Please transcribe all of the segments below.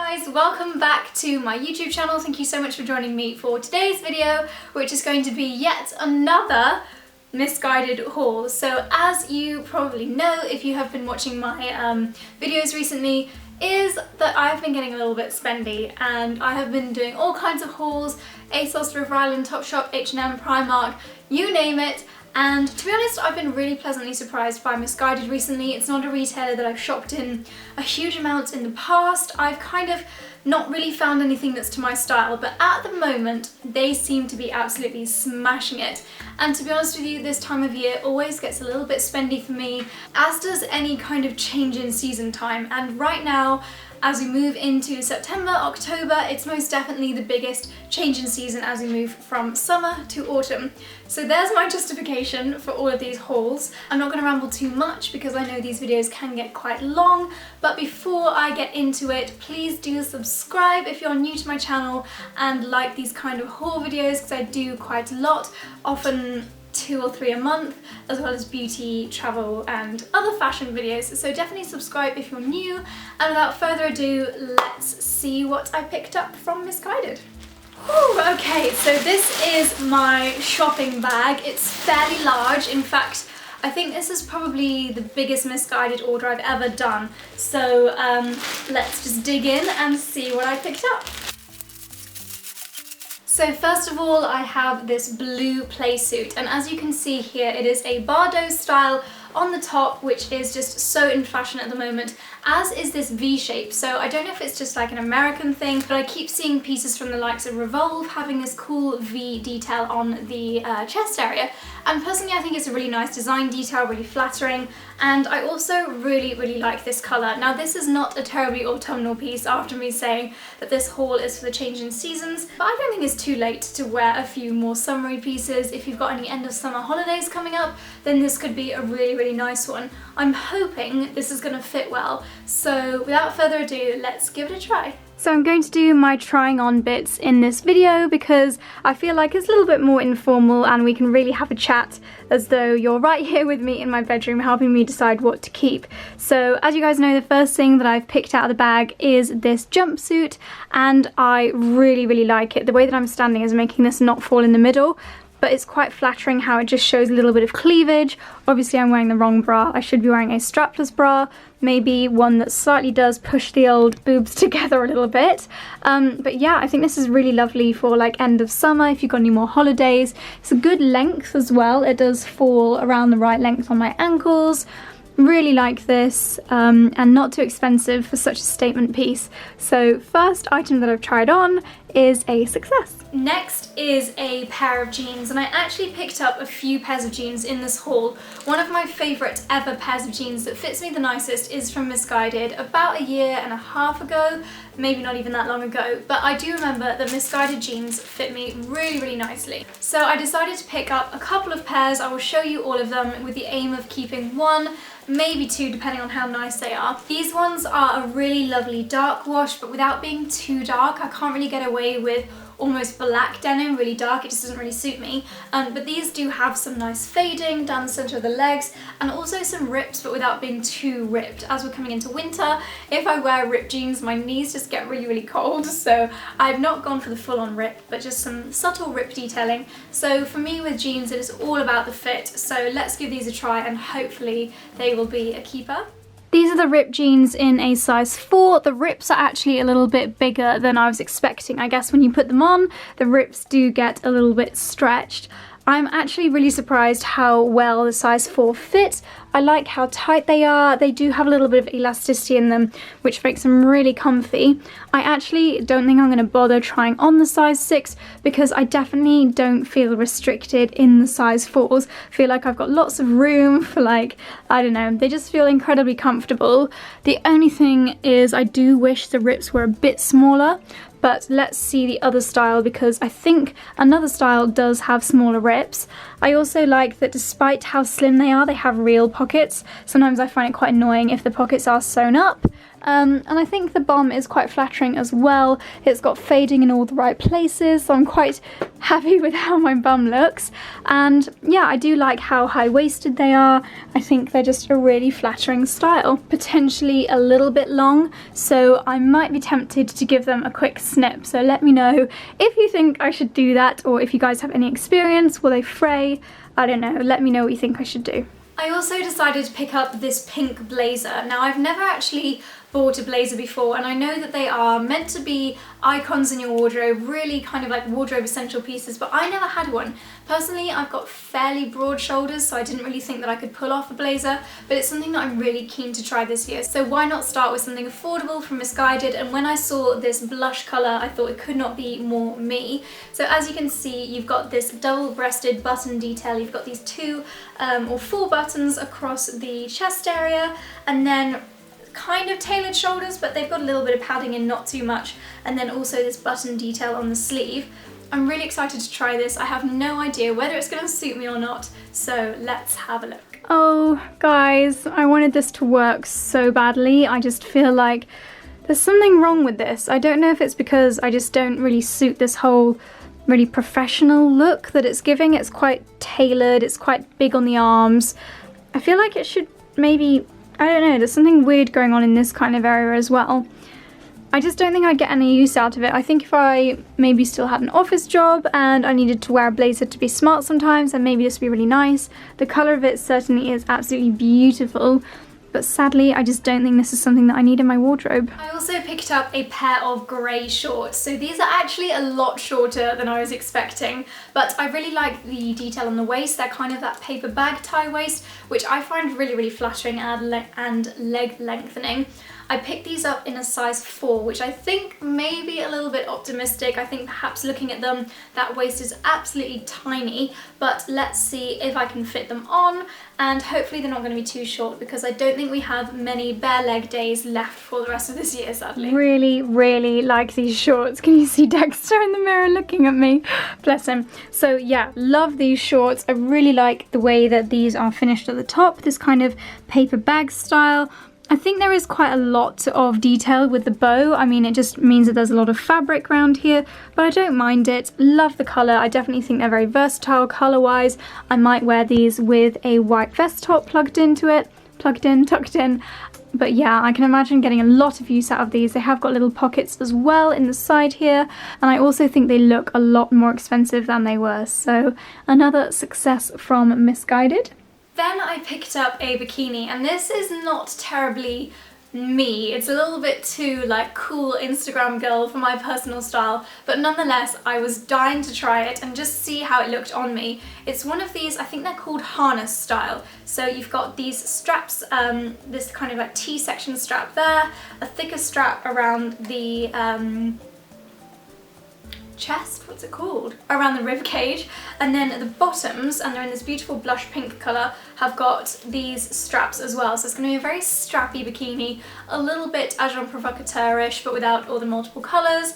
guys, welcome back to my YouTube channel. Thank you so much for joining me for today's video, which is going to be yet another Missguided haul. So as you probably know, if you have been watching my videos recently, is that I've been getting a little bit spendy and I have been doing all kinds of hauls, ASOS, River Island, Topshop, H&M, Primark, you name it. And to be honest, I've been really pleasantly surprised by Missguided recently. It's not a retailer that I've shopped in a huge amount in the past. I've kind of not really found anything that's to my style, but at the moment they seem to be absolutely smashing it. And to be honest with you, this time of year always gets a little bit spendy for me, as does any kind of change in season time. And right now, as we move into September, October, it's most definitely the biggest change in season as we move from summer to autumn. So there's my justification for all of these hauls. I'm not going to ramble too much because I know these videos can get quite long, but before I get into it, please do subscribe if you're new to my channel and like these kind of haul videos, because I do quite a lot, often 2 or 3 a month, as well as beauty, travel and other fashion videos. So definitely subscribe if you're new, and without further ado, let's see what I picked up from Missguided. Whew, okay, so this is my shopping bag. It's fairly large. In fact, I think this is probably the biggest Missguided order I've ever done. So let's just dig in and see what I picked up. So first of all, I have this blue playsuit, and as you can see here, it is a Baro style on the top, which is just so in fashion at the moment, as is this V shape. So I don't know if it's just like an American thing, but I keep seeing pieces from the likes of Revolve having this cool V detail on the chest area. And personally, I think it's a really nice design detail, really flattering, and I also really like this colour. Now, this is not a terribly autumnal piece after me saying that this haul is for the change in seasons, but I don't think it's too late to wear a few more summery pieces. If you've got any end of summer holidays coming up, then this could be a really nice one. I'm hoping this is going to fit well, so without further ado, let's give it a try. So I'm going to do my trying on bits in this video because I feel like it's a little bit more informal and we can really have a chat as though you're right here with me in my bedroom helping me decide what to keep. So as you guys know, the first thing that I've picked out of the bag is this jumpsuit, and I really like it. The way that I'm standing is making this not fall in the middle, but it's quite flattering how it just shows a little bit of cleavage. Obviously I'm wearing the wrong bra. I should be wearing a strapless bra, maybe one that slightly does push the old boobs together a little bit. But yeah, I think this is really lovely for like end of summer if you've got any more holidays. It's a good length as well. It does fall around the right length on my ankles. Really like this, and not too expensive for such a statement piece. So first item that I've tried on is a success. Next is a pair of jeans, and I actually picked up a few pairs of jeans in this haul. One of my favourite ever pairs of jeans that fits me the nicest is from Missguided about 1.5 years ago, maybe not even that long ago, but I do remember that Missguided jeans fit me really nicely. So I decided to pick up a couple of pairs. I will show you all of them with the aim of keeping one, maybe two, depending on how nice they are. These ones are a really lovely dark wash, but without being too dark. I can't really get away with almost black denim, really dark, it just doesn't really suit me. But these do have some nice fading down the centre of the legs, and also some rips, but without being too ripped. As we're coming into winter, if I wear ripped jeans, my knees just get really cold, so I've not gone for the full-on rip, but just some subtle rip detailing. So for me with jeans, it is all about the fit, so let's give these a try and hopefully they will be a keeper. These are the ripped jeans in a size 4. The rips are actually a little bit bigger than I was expecting. I guess when you put them on, the rips do get a little bit stretched. I'm actually really surprised how well the size 4 fit. I like how tight they are. They do have a little bit of elasticity in them, which makes them really comfy. I actually don't think I'm going to bother trying on the size 6 because I definitely don't feel restricted in the size 4s. I feel like I've got lots of room for, like, I don't know, they just feel incredibly comfortable. The only thing is I do wish the rips were a bit smaller, but let's see the other style because I think another style does have smaller rips. I also like that despite how slim they have real pockets. Sometimes I find it quite annoying if the pockets are sewn up, And I think the bum is quite flattering as well. It's got fading in all the right places, so I'm quite happy with how my bum looks. And yeah, I do like how high-waisted they are. I think they're just a really flattering style. Potentially a little bit long, so I might be tempted to give them a quick snip. So let me know if you think I should do that, or if you guys have any experience. Will they fray? I don't know. Let me know what you think I should do. I also decided to pick up this pink blazer. Now, I've never actually bought a blazer before, and I know that they are meant to be icons in your wardrobe, really kind of like wardrobe essential pieces, but I never had one. Personally, I've got fairly broad shoulders, so I didn't really think that I could pull off a blazer, but it's something that I'm really keen to try this year. So why not start with something affordable from Missguided? And when I saw this blush colour, I thought it could not be more me. So as you can see, you've got this double-breasted button detail. You've got these 2 or 4 buttons across the chest area, and then kind of tailored shoulders, but they've got a little bit of padding in, not too much, and then also this button detail on the sleeve. I'm really excited to try this. I have no idea whether it's going to suit me or not, so let's have a look. Oh guys, I wanted this to work so badly. I just feel like there's something wrong with this. I don't know if it's because I just don't really suit this whole really professional look that it's giving. It's quite tailored, it's quite big on the arms. I feel like it should maybe, I don't know, there's something weird going on in this kind of area as well. I just don't think I'd get any use out of it. I think if I maybe still had an office job and I needed to wear a blazer to be smart sometimes, then maybe this would be really nice. The colour of it certainly is absolutely beautiful, but sadly I just don't think this is something that I need in my wardrobe. I also picked up a pair of grey shorts. So these are actually a lot shorter than I was expecting, but I really like the detail on the waist. They're kind of that paper bag tie waist, which I find really, really flattering and leg lengthening. I picked these up in a size 4, which I think may be a little bit optimistic. I think perhaps looking at them, that waist is absolutely tiny, but let's see if I can fit them on, and hopefully they're not going to be too short, because I don't think we have many bare leg days left for the rest of this year, sadly. Really, really like these shorts. Can you see Dexter in the mirror looking at me? Bless him. So yeah, love these shorts. I really like the way that these are finished at the top, this kind of paper bag style. I think there is quite a lot of detail with the bow. I mean, it just means that there's a lot of fabric around here, but I don't mind it. Love the colour. I definitely think they're very versatile colour-wise. I might wear these with a white vest top plugged into it. Plugged in, tucked in. But yeah, I can imagine getting a lot of use out of these. They have got little pockets as well in the side here, and I also think they look a lot more expensive than they were. So another success from Missguided. Then I picked up a bikini, and this is not terribly me. It's a little bit too like cool Instagram girl for my personal style, but nonetheless I was dying to try it and just see how it looked on me. It's one of these, I think they're called harness style. So you've got these straps, this kind of like T-section strap there, a thicker strap around the chest, what's it called? Around the rib cage, and then the bottoms, and they're in this beautiful blush pink colour, have got these straps as well. So it's going to be a very strappy bikini, a little bit agent provocateur-ish, but without all the multiple colours.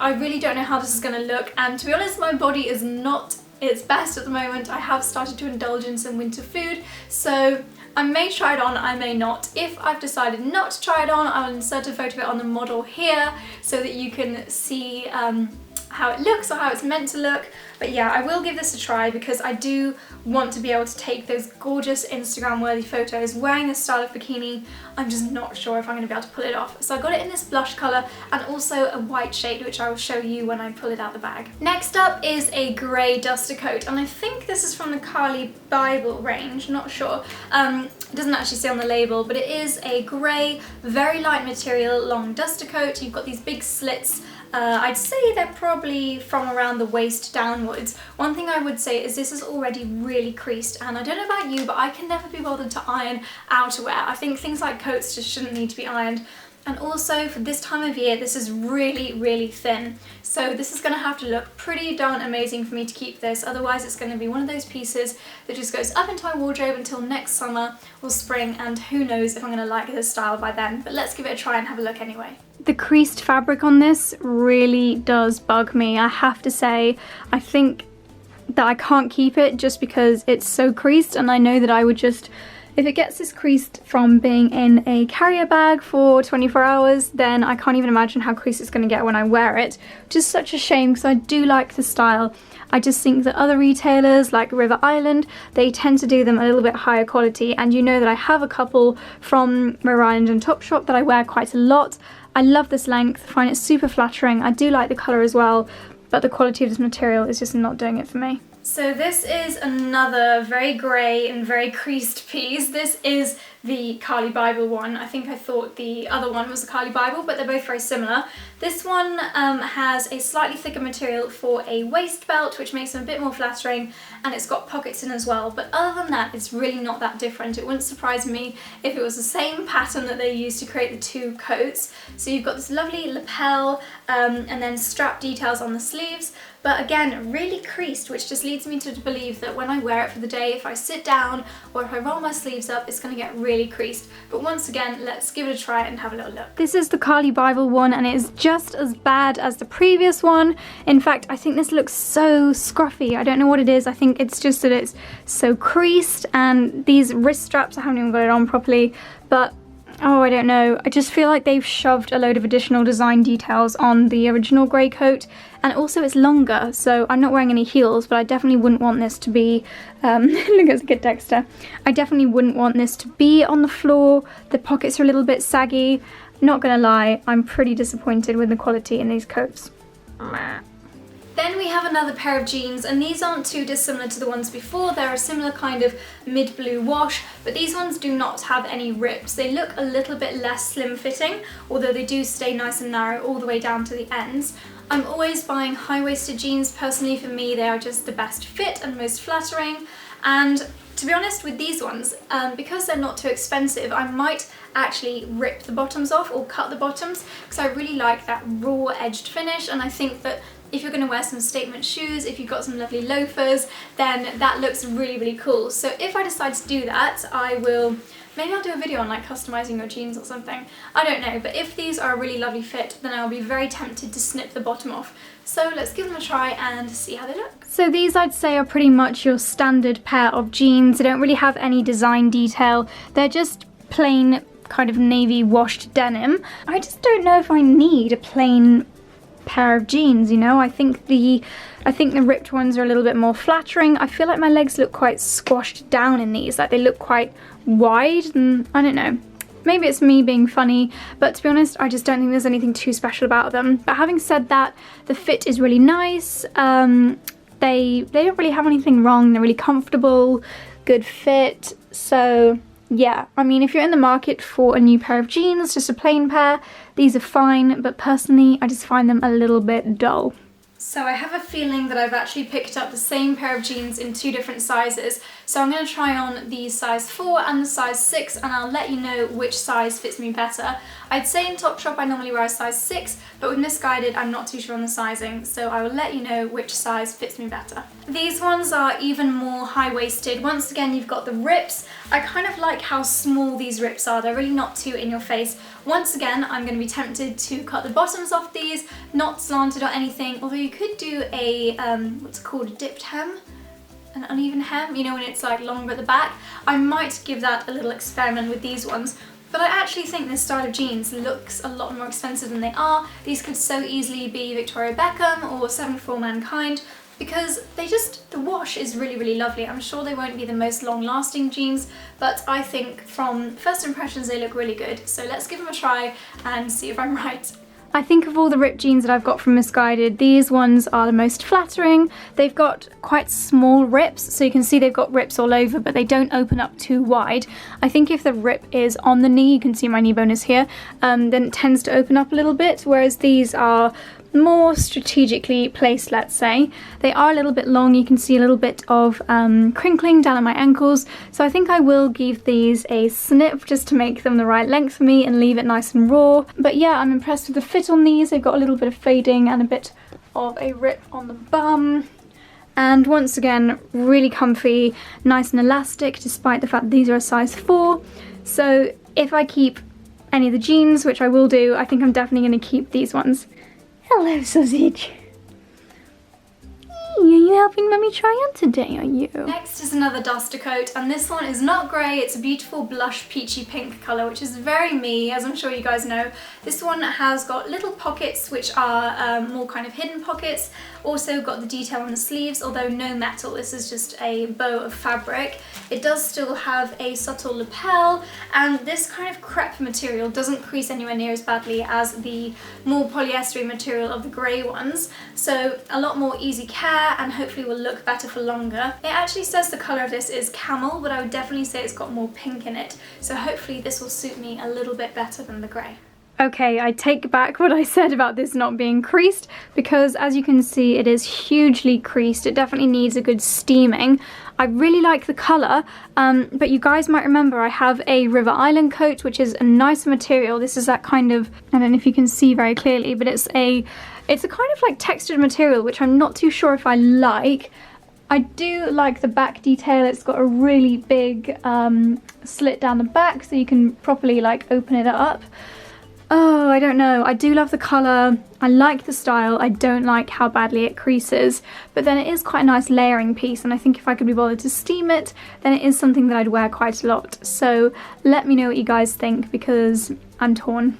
I really don't know how this is going to look, and to be honest, my body is not its best at the moment. I have started to indulge in some winter food, so I may try it on, I may not. If I've decided not to try it on, I'll insert a photo of it on the model here so that you can see how it looks, or how it's meant to look. But yeah, I will give this a try because I do want to be able to take those gorgeous Instagram worthy photos wearing this style of bikini. I'm just not sure if I'm going to be able to pull it off. So I got it in this blush colour and also a white shade, which I will show you when I pull it out the bag. Next up is a grey duster coat, and I think this is from the Carly Bible range, not sure. It doesn't actually say on the label, but it is a grey, very light material, long duster coat. You've got these big slits. I'd say they're probably from around the waist downwards. One thing I would say is this is already really creased, and I don't know about you, but I can never be bothered to iron outerwear. I think things like coats just shouldn't need to be ironed. And also for this time of year, this is really, really thin. So this is gonna have to look pretty darn amazing for me to keep this. Otherwise it's gonna be one of those pieces that just goes up into my wardrobe until next summer or spring, and who knows if I'm gonna like this style by then. But let's give it a try and have a look anyway. The creased fabric on this really does bug me. I have to say, I think that I can't keep it just because it's so creased, and I know that I would just If it gets this creased from being in a carrier bag for 24 hours, then I can't even imagine how creased it's going to get when I wear it, which is such a shame because I do like the style. I just think that other retailers like River Island, they tend to do them a little bit higher quality, and you know that I have a couple from River Island and Topshop that I wear quite a lot. I love this length, find it super flattering. I do like the colour as well, but the quality of this material is just not doing it for me. So this is another very grey and very creased piece. This is the Carly Bible one. I think I thought the other one was the Carly Bible, but they're both very similar. This one has a slightly thicker material for a waist belt, which makes them a bit more flattering, and it's got pockets in as well. But other than that, it's really not that different. It wouldn't surprise me if it was the same pattern that they used to create the two coats. So you've got this lovely lapel and then strap details on the sleeves. But again, really creased, which just leads me to believe that when I wear it for the day, if I sit down or if I roll my sleeves up, it's going to get really creased. But once again, let's give it a try and have a little look. This is the Carly Bible one, and it is just as bad as the previous one. In fact, I think this looks so scruffy. I don't know what it is. I think it's just that it's so creased, and these wrist straps, I haven't even got it on properly, but oh, I don't know. I just feel like they've shoved a load of additional design details on the original grey coat, and also it's longer, so I'm not wearing any heels, but I definitely wouldn't want this to be, look at good Dexter. I definitely wouldn't want this to be on the floor. The pockets are a little bit saggy. Not gonna lie, I'm pretty disappointed with the quality in these coats. Then we have another pair of jeans, and these aren't too dissimilar to the ones before. They're a similar kind of mid-blue wash, but these ones do not have any rips. They look a little bit less slim fitting, although they do stay nice and narrow all the way down to the ends. I'm always buying high-waisted jeans. Personally, for me, they are just the best fit and most flattering. And to be honest, with these ones, because they're not too expensive, I might actually rip the bottoms off or cut the bottoms, because I really like that raw edged finish, and I think that if you're going to wear some statement shoes, if you've got some lovely loafers, then that looks really, really cool. So if I decide to do that, maybe I'll do a video on like customizing your jeans or something. I don't know, but if these are a really lovely fit, then I'll be very tempted to snip the bottom off. So let's give them a try and see how they look. So these, I'd say, are pretty much your standard pair of jeans. They don't really have any design detail. They're just plain kind of navy washed denim. I just don't know if I need a plain pair of jeans, you know. I think the ripped ones are a little bit more flattering. I feel like my legs look quite squashed down in these, like they look quite wide, and I don't know. Maybe it's me being funny, but to be honest, I just don't think there's anything too special about them. But having said that, the fit is really nice. They don't really have anything wrong. They're really comfortable, good fit. So yeah, I mean, if you're in the market for a new pair of jeans, just a plain pair, these are fine, but personally, I just find them a little bit dull. So I have a feeling that I've actually picked up the same pair of jeans in two different sizes. So I'm going to try on the size 4 and the size 6, and I'll let you know which size fits me better. I'd say in Topshop I normally wear a size 6, but with Missguided I'm not too sure on the sizing, so I will let you know which size fits me better. These ones are even more high-waisted. Once again, you've got the rips. I kind of like how small these rips are. They're really not too in your face. Once again, I'm going to be tempted to cut the bottoms off these, not slanted or anything, although you could do a, what's it called, a dipped hem? An uneven hem, you know, when it's like longer at the back. I might give that a little experiment with these ones. But I actually think this style of jeans looks a lot more expensive than they are. These could so easily be Victoria Beckham or 7 for Mankind, because the wash is really, really lovely. I'm sure they won't be the most long-lasting jeans, but I think from first impressions they look really good. So let's give them a try and see if I'm right. I think of all the ripped jeans that I've got from Missguided, these ones are the most flattering. They've got quite small rips, so you can see they've got rips all over, but they don't open up too wide. I think if the rip is on the knee, you can see my knee bone is here, then it tends to open up a little bit, whereas these are more strategically placed, let's say. They are a little bit long. You can see a little bit of crinkling down at my ankles, so I think I will give these a snip just to make them the right length for me and leave it nice and raw. But yeah, I'm impressed with the fit on these. They've got a little bit of fading and a bit of a rip on the bum, and once again, really comfy, nice and elastic, despite the fact that these are a size 4. So if I keep any of the jeans, which I will do, I think I'm definitely going to keep these ones. Hello, sausage. you helping Mummy try on today, are you? Next is another duster coat, and this one is not grey, it's a beautiful blush peachy pink colour, which is very me, as I'm sure you guys know. This one has got little pockets, which are more kind of hidden pockets. Also got the detail on the sleeves, although no metal, this is just a bow of fabric. It does still have a subtle lapel, and this kind of crepe material doesn't crease anywhere near as badly as the more polyester material of the grey ones, so a lot more easy care and hopefully will look better for longer. It actually says the colour of this is camel, but I would definitely say it's got more pink in it, so hopefully this will suit me a little bit better than the grey. Okay, I take back what I said about this not being creased, because as you can see it is hugely creased. It definitely needs a good steaming. I really like the colour, but you guys might remember I have a River Island coat, which is a nicer material. This is that kind of, I don't know if you can see very clearly, but it's a kind of like textured material, which I'm not too sure if I like. I do like the back detail. It's got a really big slit down the back, so you can properly like open it up. Oh, I don't know. I do love the colour. I like the style. I don't like how badly it creases, but then it is quite a nice layering piece, and I think if I could be bothered to steam it, then it is something that I'd wear quite a lot. So let me know what you guys think, because I'm torn.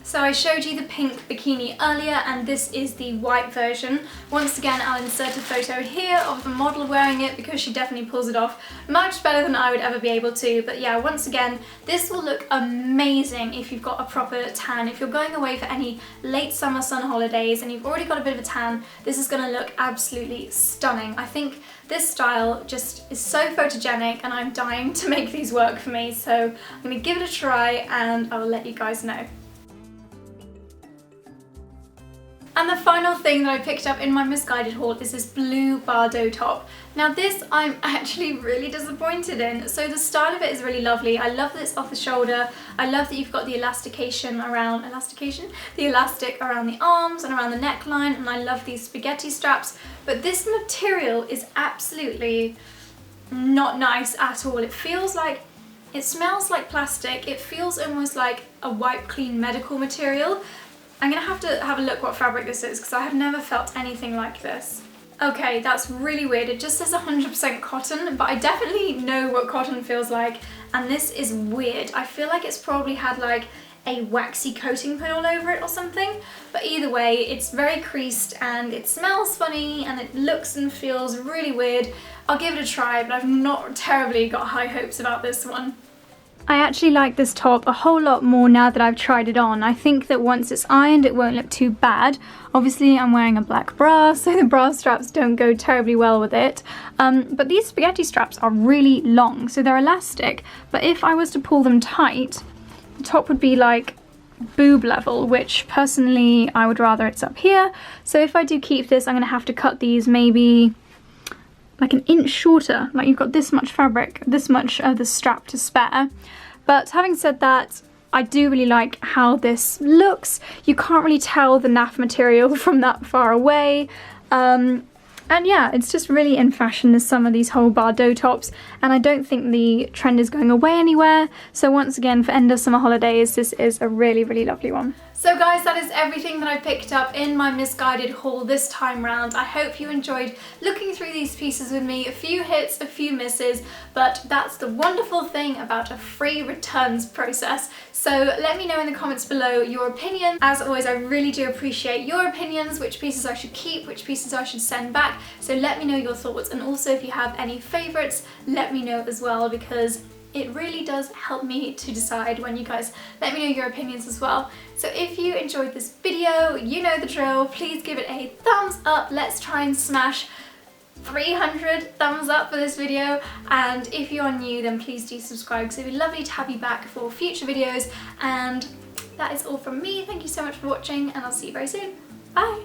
So I showed you the pink bikini earlier, and this is the white version. Once again, I'll insert a photo here of the model wearing it, because she definitely pulls it off much better than I would ever be able to. But yeah, once again, this will look amazing if you've got a proper tan. If you're going away for any late summer sun holidays and you've already got a bit of a tan, this is going to look absolutely stunning. I think this style just is so photogenic, and I'm dying to make these work for me. So I'm going to give it a try and I'll let you guys know. And the final thing that I picked up in my Missguided haul is this blue Baro top. Now this I'm actually really disappointed in. So the style of it is really lovely. I love that it's off the shoulder. I love that you've got the elastication around, the elastic around the arms and around the neckline, and I love these spaghetti straps. But this material is absolutely not nice at all. It feels like, it smells like plastic. It feels almost like a wipe clean medical material. I'm gonna have to have a look what fabric this is, because I have never felt anything like this. Okay, that's really weird. It just says 100% cotton, but I definitely know what cotton feels like, and this is weird. I feel like it's probably had like a waxy coating put all over it or something, but either way, it's very creased and it smells funny and it looks and feels really weird. I'll give it a try, but I've not terribly got high hopes about this one. I actually like this top a whole lot more now that I've tried it on. I think that once it's ironed it won't look too bad. Obviously I'm wearing a black bra, so the bra straps don't go terribly well with it. But these spaghetti straps are really long, so they're elastic, but if I was to pull them tight, the top would be like boob level, which personally I would rather it's up here. So if I do keep this, I'm going to have to cut these maybe like an inch shorter. Like you've got this much fabric, this much of the strap to spare. But having said that, I do really like how this looks. You can't really tell the naff material from that far away. And yeah, it's just really in fashion, this summer, these whole Baro tops, and I don't think the trend is going away anywhere. So once again, for end of summer holidays, this is a really, really lovely one. So guys, that is everything that I picked up in my Missguided haul this time round. I hope you enjoyed looking through these pieces with me. A few hits, a few misses, but that's the wonderful thing about a free returns process. So let me know in the comments below your opinion. As always, I really do appreciate your opinions, which pieces I should keep, which pieces I should send back. So let me know your thoughts, and also if you have any favourites, let me know as well, because it really does help me to decide when you guys let me know your opinions as well. So if you enjoyed this video, you know the drill, please give it a thumbs up. Let's try and smash 300 thumbs up for this video, and if you are new then please do subscribe, because it would be lovely to have you back for future videos. And that is all from me. Thank you so much for watching, and I'll see you very soon. Bye!